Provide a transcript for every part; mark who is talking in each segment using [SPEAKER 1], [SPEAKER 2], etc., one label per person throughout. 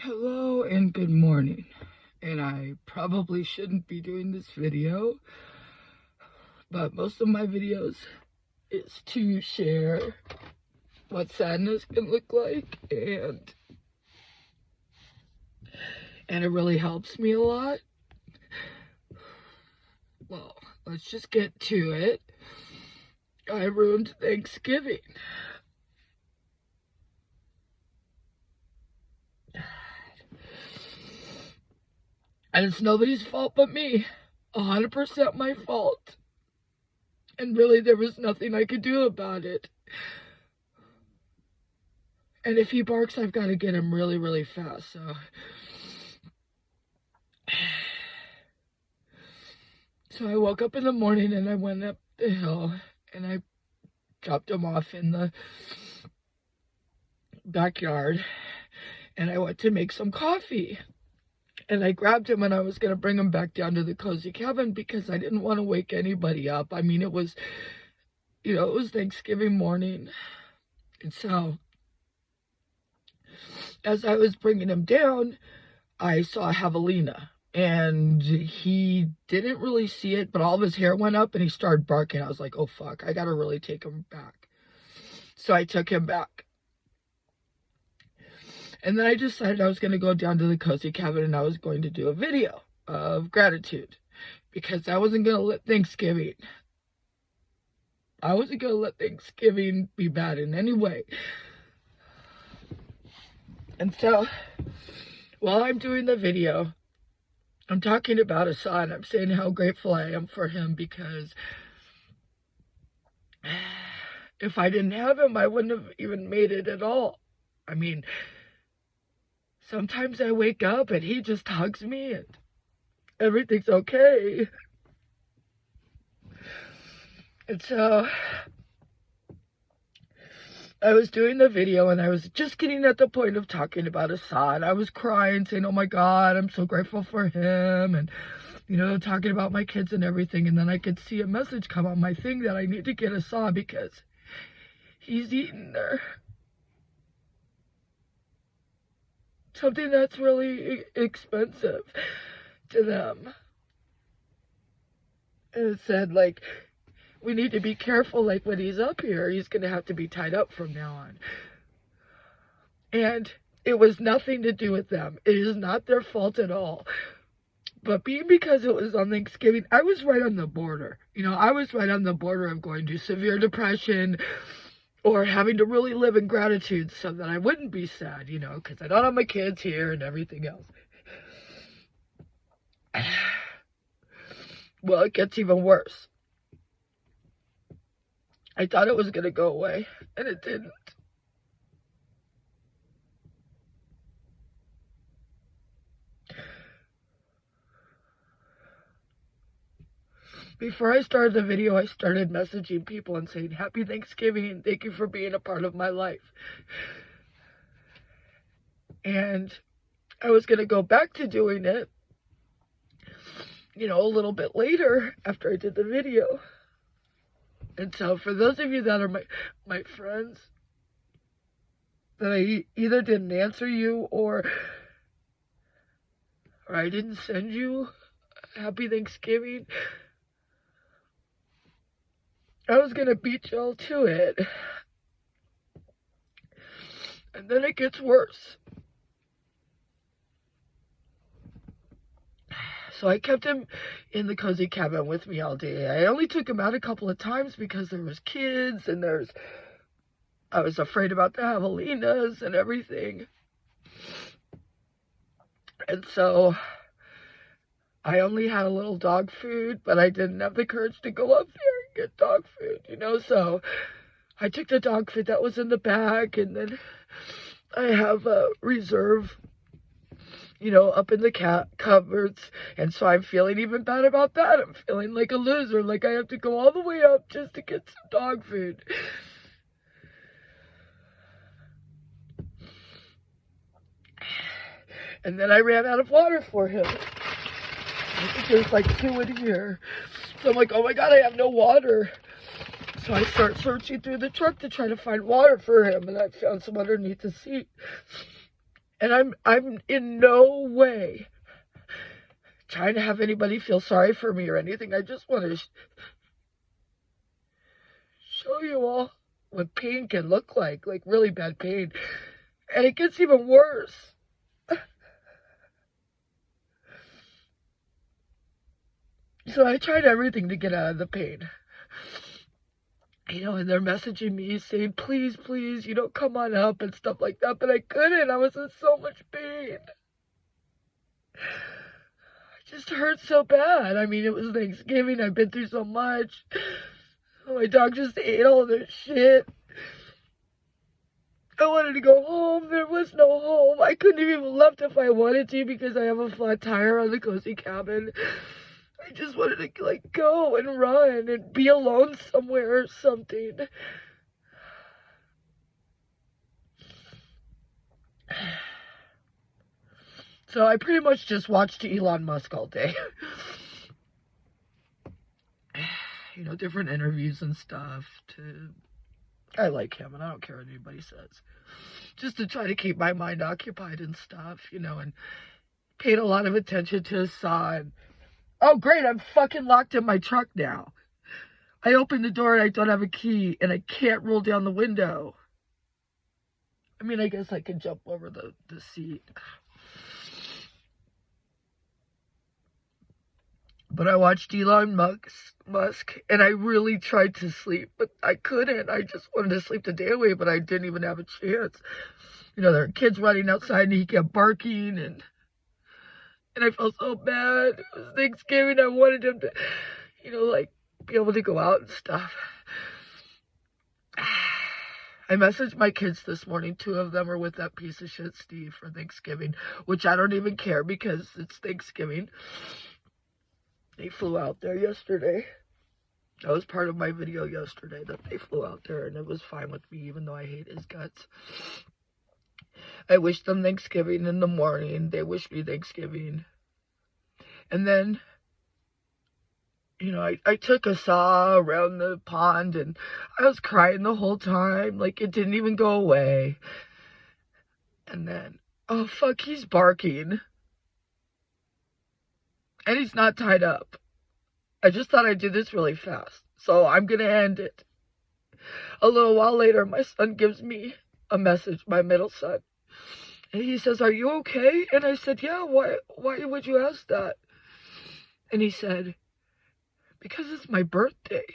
[SPEAKER 1] Hello and good morning. And I probably shouldn't be doing this video, but most of my videos is to share what sadness can look like, and it really helps me a lot. Well, let's just get to it. I ruined Thanksgiving. And it's nobody's fault but me. 100% my fault. And really, there was nothing I could do about it. And if he barks, I've got to get him really, really fast, So I woke up in the morning and I went up the hill and I dropped him off in the backyard, and I went to make some coffee. And I grabbed him and I was going to bring him back down to the cozy cabin because I didn't want to wake anybody up. I mean, it was Thanksgiving morning. And so as I was bringing him down, I saw Javelina. And he didn't really see it, but all of his hair went up and he started barking. I was like, oh, fuck, I got to really take him back. So I took him back. And then I decided I was going to go down to the cozy cabin and I was going to do a video of gratitude, because I wasn't going to let Thanksgiving be bad in any way. And so while I'm doing the video, I'm talking about Assad. I'm saying how grateful I am for him, because if I didn't have him, I wouldn't have even made it at all. I mean, sometimes I wake up and he just hugs me and everything's okay. And so I was doing the video and I was just getting at the point of talking about Assad. I was crying, saying, oh my God, I'm so grateful for him. And, talking about my kids and everything. And then I could see a message come on my thing that I need to get Assad because he's eating there something that's really expensive to them. And it said, like, we need to be careful, like, when he's up here, he's going to have to be tied up from now on. And it was nothing to do with them. It is not their fault at all. But because it was on Thanksgiving, I was right on the border. I was right on the border of going to severe depression or having to really live in gratitude so that I wouldn't be sad, because I don't have my kids here and everything else. Well, it gets even worse. I thought it was going to go away, and it didn't. Before I started the video, I started messaging people and saying, Happy Thanksgiving, and thank you for being a part of my life. And I was going to go back to doing it, a little bit later after I did the video. And so for those of you that are my friends, that I either didn't answer you or I didn't send you Happy Thanksgiving, I was going to beat y'all to it. And then it gets worse. So I kept him in the cozy cabin with me all day. I only took him out a couple of times because there was kids and I was afraid about the javelinas and everything. And so I only had a little dog food, but I didn't have the courage to go up there and get dog food, so I took the dog food that was in the bag, and then I have a reserve, up in the cupboards, and so I'm feeling even bad about that. I'm feeling like a loser, like I have to go all the way up just to get some dog food. And then I ran out of water for him. I think there's like 2 in here. So I'm like, oh my God, I have no water. So I start searching through the truck to try to find water for him, and I found some underneath the seat. And I'm in no way trying to have anybody feel sorry for me or anything. I just want to show you all what pain can look like really bad pain. And it gets even worse. So I tried everything to get out of the pain. And they're messaging me saying, please, please, come on up and stuff like that. But I couldn't. I was in so much pain. It just hurt so bad. I mean, it was Thanksgiving. I've been through so much. My dog just ate all this shit. I wanted to go home. There was no home. I couldn't have even left if I wanted to because I have a flat tire on the cozy cabin. I just wanted to, go and run and be alone somewhere or something. So I pretty much just watched Elon Musk all day. Different interviews and stuff. I like him, and I don't care what anybody says. Just to try to keep my mind occupied and stuff, and paid a lot of attention to his son. Oh, great, I'm fucking locked in my truck now. I opened the door and I don't have a key, and I can't roll down the window. I mean, I guess I can jump over the seat. But I watched Elon Musk, and I really tried to sleep, but I couldn't. I just wanted to sleep the day away, but I didn't even have a chance. There were kids running outside, and he kept barking, and I felt so bad. It was Thanksgiving. I wanted him to, be able to go out and stuff. I messaged my kids this morning. 2 of them are with that piece of shit Steve for Thanksgiving, which I don't even care because it's Thanksgiving. They flew out there yesterday. That was part of my video yesterday, that they flew out there, and it was fine with me, even though I hate his guts. I wished them Thanksgiving in the morning. They wished me Thanksgiving. And then, I took a saw around the pond, and I was crying the whole time. It didn't even go away. And then, oh, fuck, he's barking. And he's not tied up. I just thought I'd do this really fast. So I'm going to end it. A little while later, my son gives me a message, my middle son. And he says, are you okay? And I said, yeah, why would you ask that? And he said, because it's my birthday.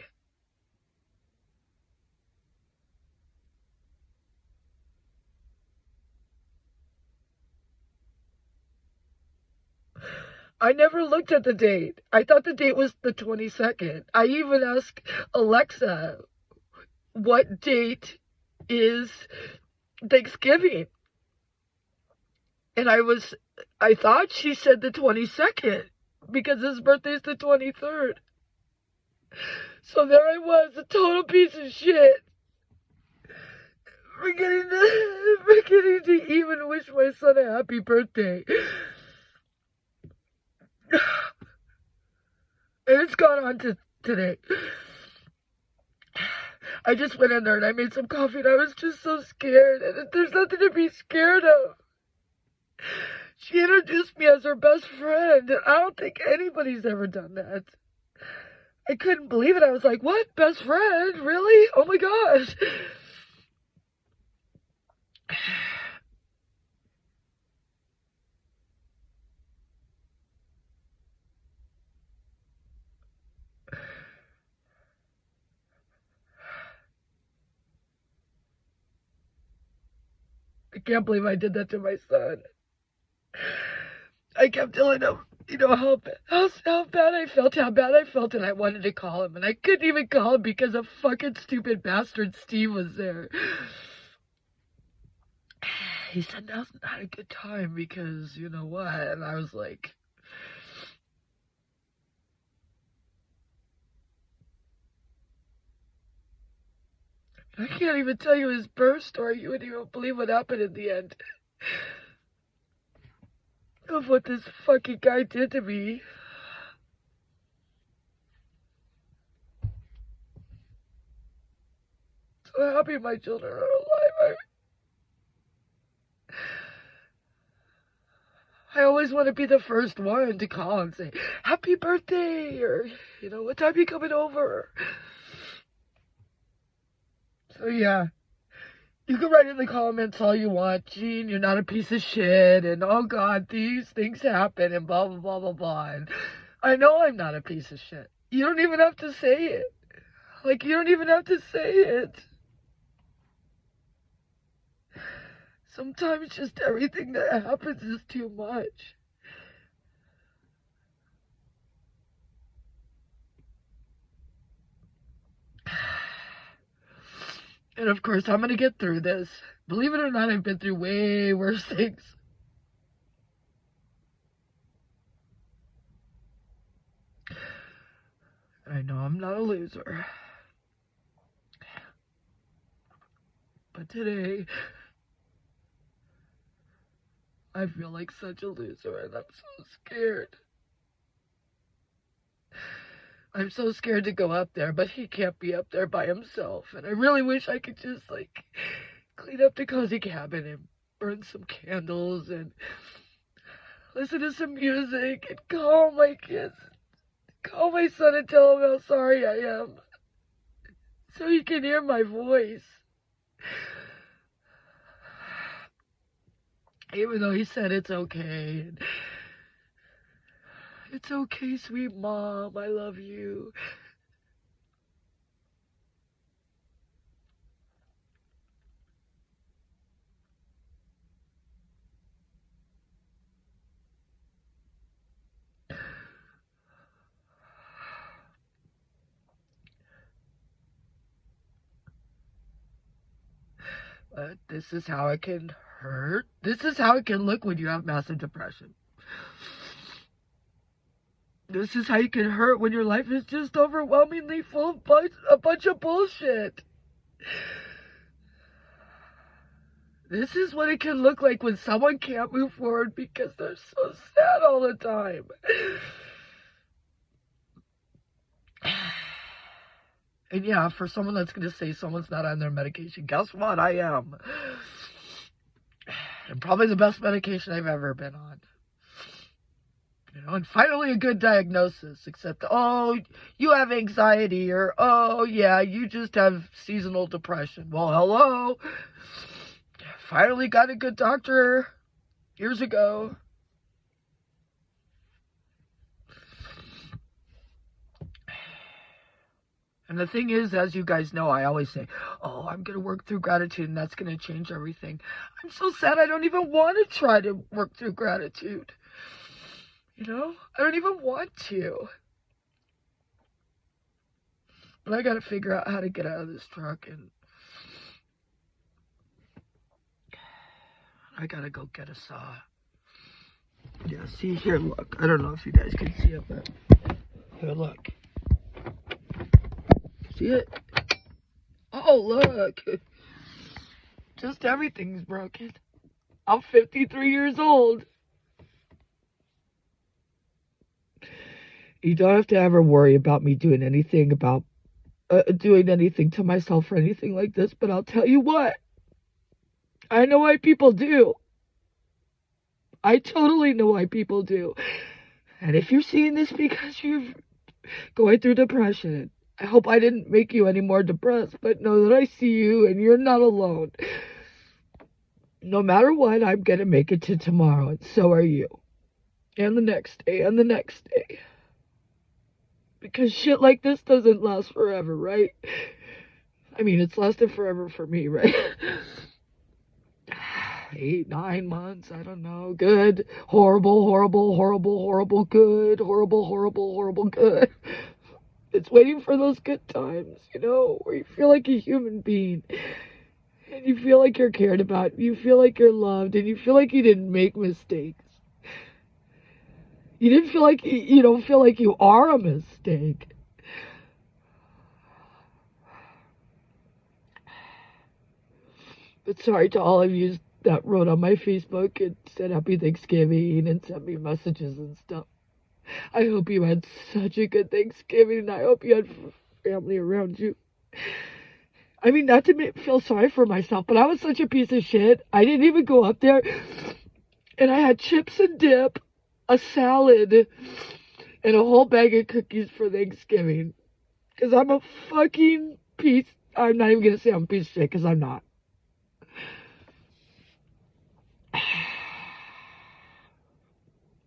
[SPEAKER 1] I never looked at the date. I thought the date was the 22nd. I even asked Alexa, what date is Thanksgiving? And I thought she said the 22nd because his birthday is the 23rd. So there I was, a total piece of shit. Forgetting to even wish my son a happy birthday. And it's gone on to today. I just went in there and I made some coffee and I was just so scared. And there's nothing to be scared of. She introduced me as her best friend, and I don't think anybody's ever done that. I couldn't believe it. I was like, what? Best friend? Really? Oh my gosh. I can't believe I did that to my son. I kept telling him, how bad I felt, and I wanted to call him, and I couldn't even call him because a fucking stupid bastard Steve was there. He said, now's not a good time because, you know what? And I was like, I can't even tell you his birth story. You wouldn't even believe what happened in the end. Of what this fucking guy did to me. So happy my children are alive. I always want to be the first one to call and say, happy birthday, or, what time you coming over? So yeah, you can write in the comments all you want, Gene, you're not a piece of shit, and oh God, these things happen, and blah, blah, blah, blah, blah, and I know I'm not a piece of shit. You don't even have to say it. Like, you don't even have to say it. Sometimes just everything that happens is too much. And of course, I'm going to get through this. Believe it or not, I've been through way worse things. I know I'm not a loser. But today, I feel like such a loser, and I'm so scared. I'm so scared to go up there, but he can't be up there by himself. And I really wish I could just, clean up the cozy cabin and burn some candles and listen to some music and call my kids. Call my son and tell him how sorry I am. So he can hear my voice. Even though he said it's okay. And it's okay, sweet mom. I love you. But this is how it can hurt. This is how it can look when you have massive depression. This is how you can hurt when your life is just overwhelmingly full of a bunch of bullshit. This is what it can look like when someone can't move forward because they're so sad all the time. And yeah, for someone that's going to say someone's not on their medication, guess what? I am. And probably the best medication I've ever been on. And finally a good diagnosis, except, oh, you have anxiety, or, oh, yeah, you just have seasonal depression. Well, hello. Finally got a good doctor years ago. And the thing is, as you guys know, I always say, oh, I'm going to work through gratitude and that's going to change everything. I'm so sad I don't even want to try to work through gratitude. I don't even want to. But I got to figure out how to get out of this truck, and I got to go get a saw. Yeah, see here, look. I don't know if you guys can see it, but here, look. See it? Oh, look. Just everything's broken. I'm 53 years old. You don't have to ever worry about me doing anything to myself or anything like this, but I'll tell you what. I know why people do. I totally know why people do. And if you're seeing this because you're going through depression, I hope I didn't make you any more depressed, but know that I see you and you're not alone. No matter what, I'm going to make it to tomorrow, and so are you. And the next day, and the next day. Because shit like this doesn't last forever, right? I mean, it's lasted forever for me, right? 8, 9 months, I don't know. Good, horrible, horrible, horrible, horrible, good, horrible, horrible, horrible, good. It's waiting for those good times, where you feel like a human being. And you feel like you're cared about. You feel like you're loved. And you feel like you didn't make mistakes. You didn't feel like, you don't feel like you are a mistake. But sorry to all of you that wrote on my Facebook and said Happy Thanksgiving and sent me messages and stuff. I hope you had such a good Thanksgiving, and I hope you had family around you. I mean, not to feel sorry for myself, but I was such a piece of shit. I didn't even go up there And I had chips and dip, a salad, and a whole bag of cookies for Thanksgiving. Because I'm a fucking piece. I'm not even going to say I'm a piece of shit, because I'm not.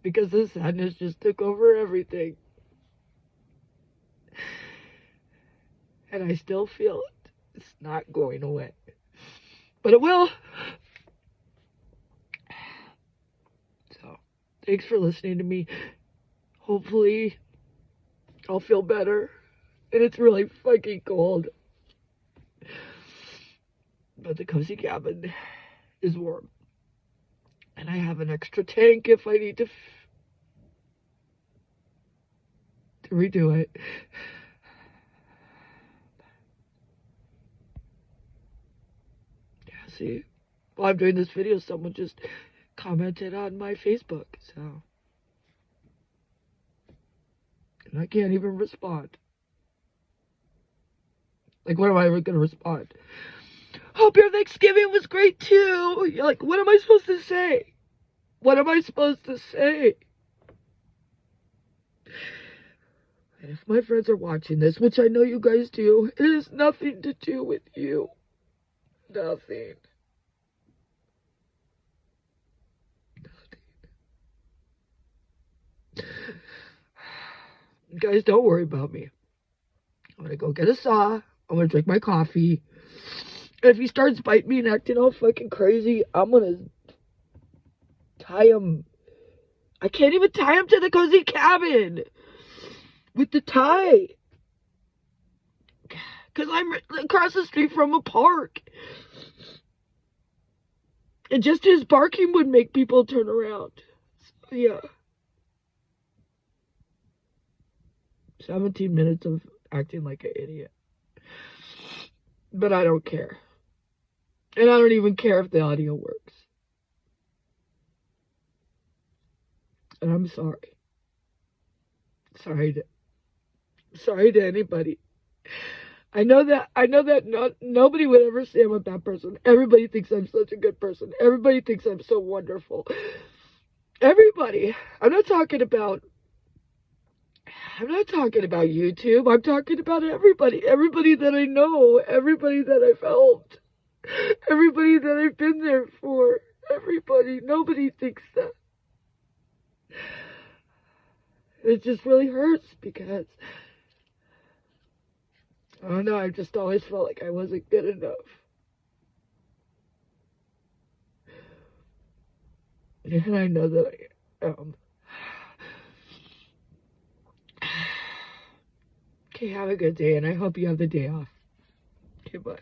[SPEAKER 1] Because the sadness just took over everything. And I still feel it. It's not going away. But it will. So, thanks for listening to me. Hopefully, I'll feel better. And it's really fucking cold. But the cozy cabin is warm. And I have an extra tank if I need to redo it. Yeah, see, while I'm doing this video, someone just commented on my Facebook, so. And I can't even respond. Like, what am I ever gonna respond? Hope your Thanksgiving was great too. You're like, what am I supposed to say? What am I supposed to say? And if my friends are watching this, which I know you guys do, it has nothing to do with you. Nothing. Guys, don't worry about me. I'm gonna go get a saw. I'm gonna drink my coffee. And if he starts biting me and acting all fucking crazy, I'm gonna tie him. I can't even tie him to the cozy cabin with the tie. Because I'm across the street from a park. And just his barking would make people turn around. So, yeah. 17 minutes of acting like an idiot. But I don't care. And I don't even care if the audio works. And I'm sorry. Sorry to anybody. I know that nobody would ever say I'm a bad person. Everybody thinks I'm such a good person. Everybody thinks I'm so wonderful. Everybody. I'm not talking about YouTube. I'm talking about everybody. Everybody that I know. Everybody that I've helped. Everybody that I've been there for. Everybody. Nobody thinks that. It just really hurts because I don't know, I just always felt like I wasn't good enough. And I know that I am. Okay, have a good day, and I hope you have the day off. Okay, bye.